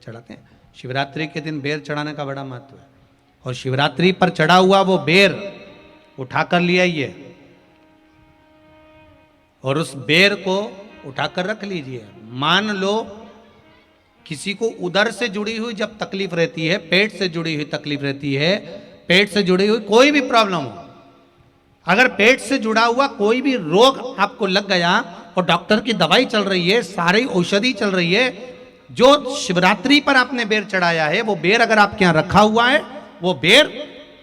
चढ़ाते हैं। शिवरात्रि के दिन बेर चढ़ाने का बड़ा महत्व है। और शिवरात्रि पर चढ़ा हुआ वो बेर उठाकर ले आइए और उस बेर को उठाकर रख लीजिए। मान लो किसी को उदर से जुड़ी हुई जब तकलीफ रहती है, पेट से जुड़ी हुई तकलीफ रहती है, पेट से जुड़ी हुई कोई भी प्रॉब्लम हो, अगर पेट से जुड़ा हुआ कोई भी रोग आपको लग गया और डॉक्टर की दवाई चल रही है, सारी औषधि चल रही है, जो शिवरात्रि पर आपने बेर चढ़ाया है वो बेर अगर आपके यहां रखा हुआ है, वो बेर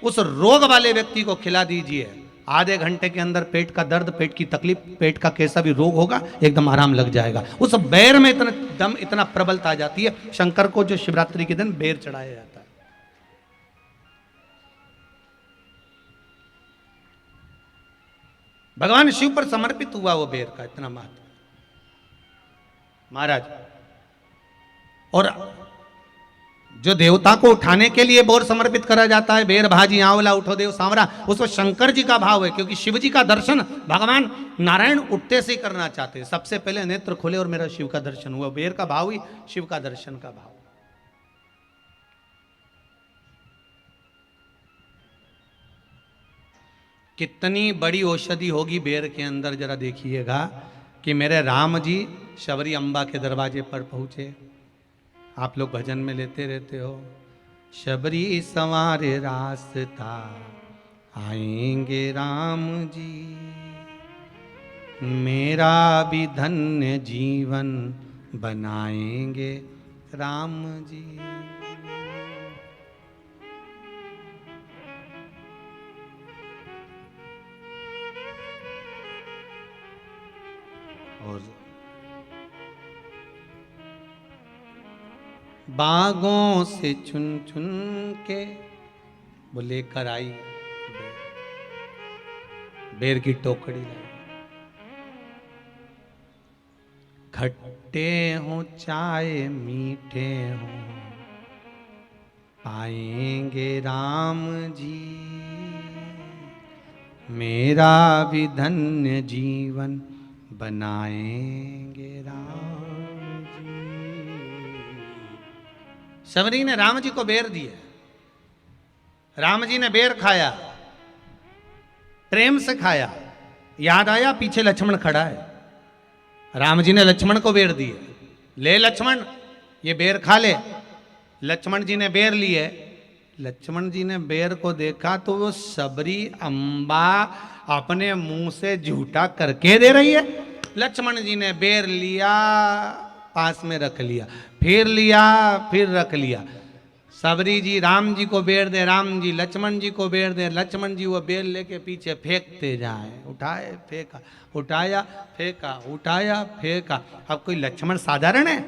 उस रोग वाले व्यक्ति को खिला दीजिए। आधे घंटे के अंदर पेट का दर्द, पेट की तकलीफ, पेट का कैसा भी रोग होगा एकदम आराम लग जाएगा। उस बेर में इतना दम, इतना प्रबलता आ जाती है। शंकर को जो शिवरात्रि के दिन बेर चढ़ाया जाता है। भगवान शिव पर समर्पित हुआ वो बेर का इतना महत्व महाराज। और जो देवता को उठाने के लिए बोर समर्पित करा जाता है, बेर भाजी आंवला उठो देव सांवरा, उसमें शंकर जी का भाव है, क्योंकि शिव जी का दर्शन भगवान नारायण उठते से ही करना चाहते हैं। सबसे पहले नेत्र खोले और मेरा शिव का दर्शन हुआ। बेर का भाव ही शिव का दर्शन का भाव। कितनी बड़ी औषधि होगी बेर के अंदर, जरा देखिएगा कि मेरे राम जी शबरी अम्बा के दरवाजे पर पहुंचे। आप लोग भजन में लेते रहते हो, शबरी संवारे रास्ता आएंगे राम जी, मेरा भी धन्य जीवन बनाएंगे राम जी। और बागों से चुन चुन के वो लेकर आई बेर की टोकरी लाई। खट्टे हो चाहे मीठे हो पाएंगे राम जी, मेरा भी धन्य जीवन बनाएंगे राम जी। शबरी ने राम जी को बेर दिया, राम जी ने बेर खाया, प्रेम से खाया। याद आया पीछे लक्ष्मण खड़ा है, राम जी ने लक्ष्मण को बेर दिए, ले लक्ष्मण ये बेर खा ले। लक्ष्मण जी ने बेर लिए, लक्ष्मण जी ने बेर को देखा तो वो शबरी अम्बा अपने मुंह से झूठा करके दे रही है। लक्ष्मण जी ने बेर लिया, पास में रख लिया, फिर लिया, फिर रख लिया। शबरी जी राम जी को बेर दे, राम जी लक्ष्मण जी को बेर दे, लक्ष्मण जी वो बेर लेके पीछे फेंकते जाए। उठाए फेंका, उठाया फेंका, उठाया फेंका। अब कोई लक्ष्मण साधारण है?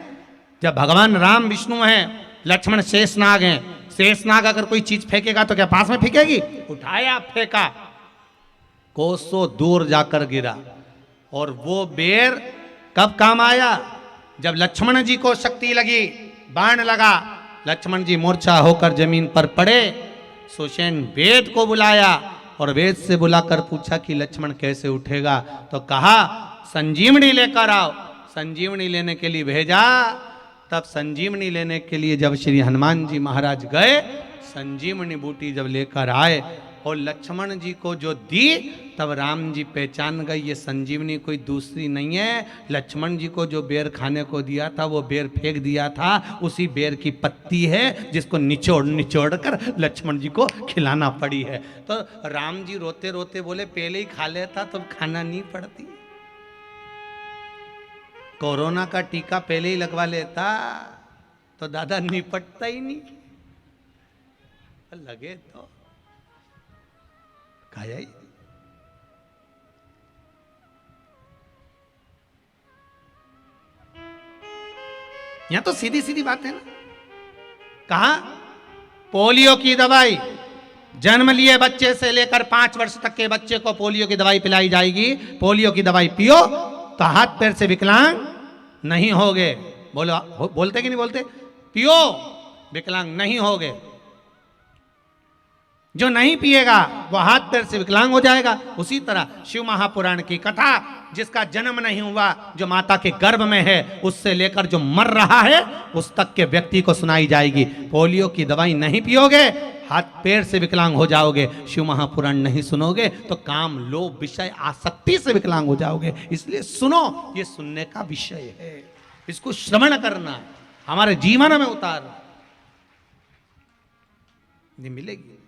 जब भगवान राम विष्णु हैं, लक्ष्मण शेषनाग हैं, शेषनाग अगर कोई चीज फेंकेगा तो क्या पास में फेंकेगी? उठाया फेंका, कोसों दूर जाकर गिरा। और वो बेर कब काम आया? जब लक्ष्मण जी को शक्ति लगी, बाण लगा, लक्ष्मण जी मूर्छा होकर जमीन पर पड़े। सुषेण वेद को बुलाया और वेद से बुलाकर पूछा कि लक्ष्मण कैसे उठेगा? तो कहा संजीवनी लेकर आओ। संजीवनी लेने के लिए भेजा। तब संजीवनी लेने के लिए जब श्री हनुमान जी महाराज गए, संजीवनी बूटी जब लेकर आए और लक्ष्मण जी को जो दी, तब राम जी पहचान गए ये संजीवनी कोई दूसरी नहीं है। लक्ष्मण जी को जो बेर खाने को दिया था वो बेर फेंक दिया था, उसी बेर की पत्ती है जिसको निचोड़ निचोड़ कर लक्ष्मण जी को खिलाना पड़ी है। तो राम जी रोते रोते बोले पहले ही खा लेता तो खाना नहीं पड़ती। कोरोना का टीका पहले ही लगवा लेता तो दादा निपटता ही नहीं। लगे तो खाया ही। यहां तो सीधी सीधी बात है ना। कहा पोलियो की दवाई जन्म लिए बच्चे से लेकर 5 वर्ष तक के बच्चे को पोलियो की दवाई पिलाई जाएगी। पोलियो की दवाई पियो तो हाथ पैर से विकलांग नहीं होगे। बोलो, बोलते कि नहीं बोलते? पियो विकलांग नहीं होगे। जो नहीं पिएगा वो हाथ पैर से विकलांग हो जाएगा। उसी तरह शिव महापुराण की कथा, जिसका जन्म नहीं हुआ, जो माता के गर्भ में है, उससे लेकर जो मर रहा है उस तक के व्यक्ति को सुनाई जाएगी। पोलियो की दवाई नहीं पियोगे, हाथ पैर से विकलांग हो जाओगे। शिव महापुराण नहीं सुनोगे तो काम, लोभ, विषय, आसक्ति से विकलांग हो जाओगे। इसलिए सुनो, ये सुनने का विषय है, इसको श्रवण करना, हमारे जीवन में उतारना, ये मिलेगी।